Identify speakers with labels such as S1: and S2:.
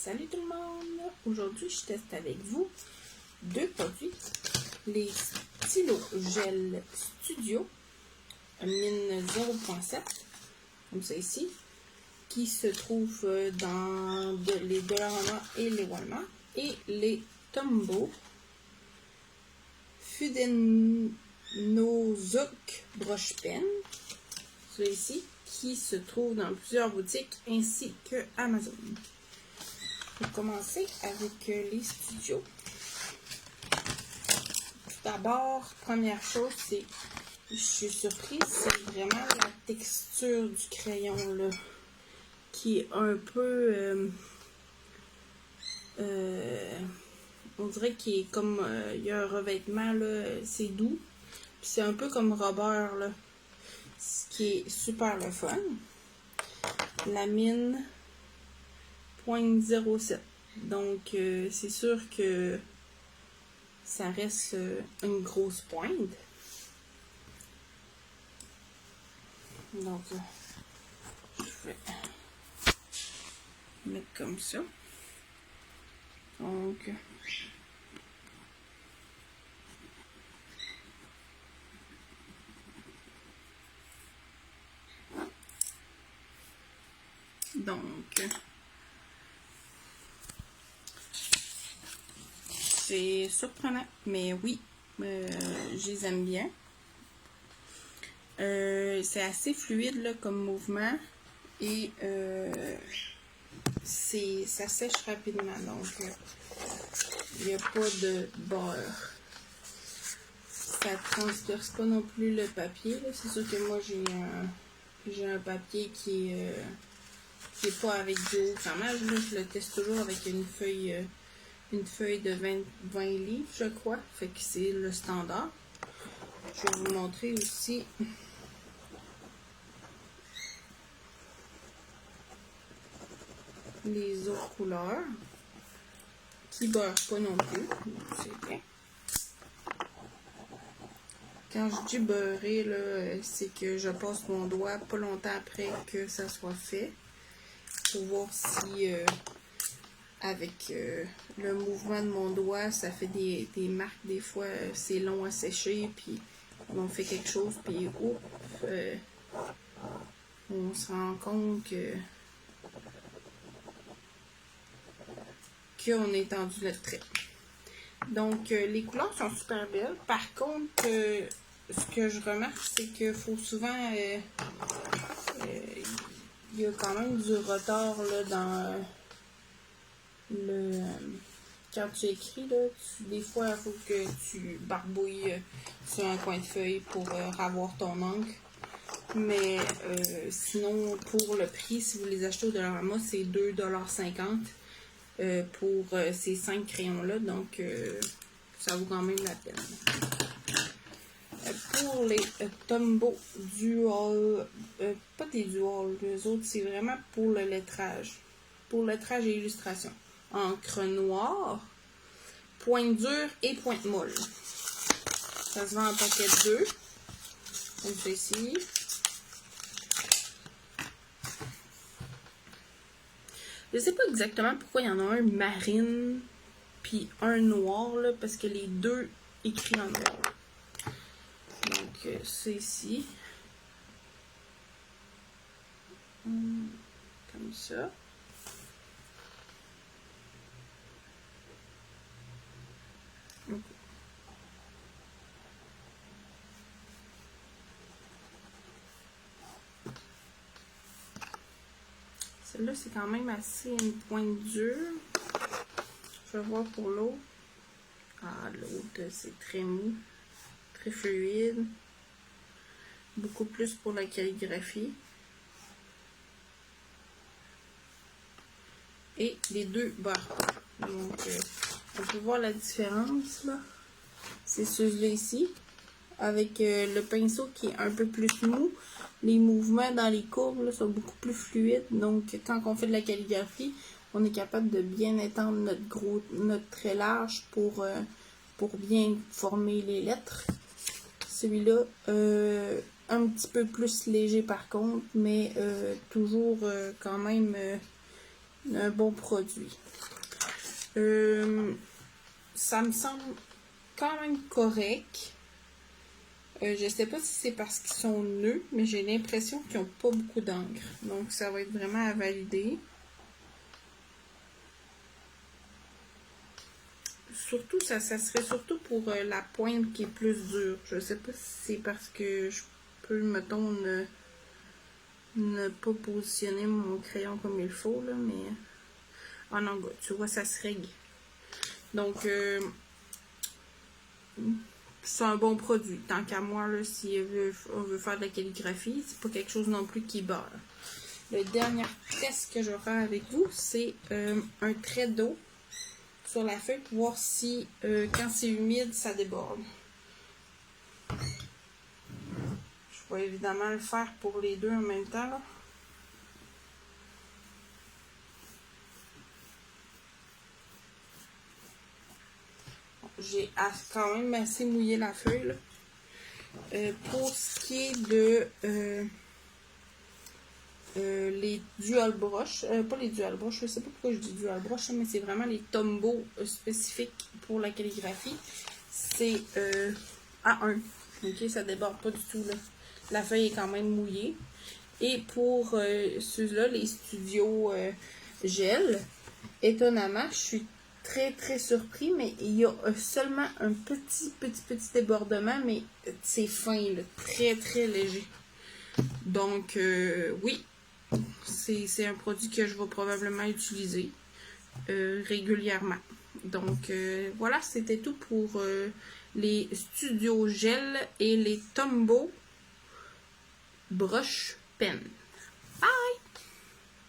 S1: Salut tout le monde! Aujourd'hui, je teste avec vous deux produits. Les stylos gel Studio mine 0.7, comme ça ici, qui se trouvent dans les Dollarama et les Walmart. Et les Tombow Fudenozoc Brush Pen, ceux ici, qui se trouvent dans plusieurs boutiques ainsi que Amazon. On va commencer avec les studios. Tout d'abord, première chose, c'est, je suis surprise, c'est vraiment la texture du crayon là, qui est un peu, on dirait qu'il est comme, il y a un revêtement là, c'est doux, puis c'est un peu comme rubber là, ce qui est super le fun. La mine 0.07. Donc, c'est sûr que ça reste une grosse pointe. Donc, je vais mettre comme ça. Donc, c'est surprenant, mais oui, je les aime bien. C'est assez fluide là, comme mouvement et ça sèche rapidement, donc il n'y a pas de beurre. Ça transperce pas non plus le papier. C'est sûr que moi j'ai un papier qui est pas avec du haut grammage. Je le teste toujours avec une feuille de 20 livres, je crois. Fait que c'est le standard. Je vais vous montrer aussi les autres couleurs qui ne beurrent pas non plus. C'est bien. Quand je dis beurrer, c'est que je passe mon doigt pas longtemps après que ça soit fait pour voir si avec le mouvement de mon doigt, ça fait des marques. Des fois, c'est long à sécher, puis on fait quelque chose, puis on se rend compte qu'on est tendu le trait. Donc, les couleurs sont super belles. Par contre, ce que je remarque, c'est qu'il faut souvent... il y a quand même du retard là, dans quand tu écris, là, des fois, il faut que tu barbouilles sur un coin de feuille pour avoir ton encre. Mais sinon, pour le prix, si vous les achetez au Dollarama, c'est 2,50 $ pour ces 5 crayons-là. Donc, ça vaut quand même la peine. Pour les Tombow Dual, pas des Dual, les autres, c'est vraiment pour le lettrage. Pour lettrage et illustration. Encre noire, pointe dure et pointe molle. Ça se vend en paquet de 2. Comme ceci. Je sais pas exactement pourquoi il y en a un marine puis un noir, là, parce que les deux écrits en noir. Donc, c'est ici. Comme ça. Celle-là, c'est quand même assez une pointe dure. Je vais voir pour l'autre. Ah, l'autre, c'est très mou, très fluide. Beaucoup plus pour la calligraphie. Et les deux barres. Donc, on peut voir la différence, là. C'est celui-là ici. Avec le pinceau qui est un peu plus mou. Les mouvements dans les courbes là, sont beaucoup plus fluides. Donc, quand on fait de la calligraphie, on est capable de bien étendre notre trait large pour bien former les lettres. Celui-là, un petit peu plus léger par contre, mais toujours quand même un bon produit. Ça me semble quand même correct. Je sais pas si c'est parce qu'ils sont nœuds, mais j'ai l'impression qu'ils n'ont pas beaucoup d'encre. Donc, ça va être vraiment à valider. Surtout, ça serait surtout pour la pointe qui est plus dure. Je sais pas si c'est parce que je peux, mettons, ne pas positionner mon crayon comme il faut, là, mais... Ah non, tu vois, ça se règle. Donc, c'est un bon produit. Tant qu'à moi, là, si on veut faire de la calligraphie, c'est pas quelque chose non plus qui barre. Le dernier test que je vais faire avec vous, c'est un trait d'eau sur la feuille pour voir si, quand c'est humide, ça déborde. Je vais évidemment le faire pour les deux en même temps, là. J'ai quand même assez mouillé la feuille, là. Pour ce qui est de les dual brush, pas les dual brush, je sais pas pourquoi je dis dual brush, mais c'est vraiment les Tombow spécifiques pour la calligraphie. C'est A1. Ok, ça déborde pas du tout, là. La feuille est quand même mouillée. Et pour ceux-là, les studios gel, étonnamment, je suis très surpris, mais il y a seulement un petit débordement, mais c'est fin, là, très léger. Donc, oui, c'est un produit que je vais probablement utiliser régulièrement. Donc, voilà, c'était tout pour les studios gel et les Tombow brush pen.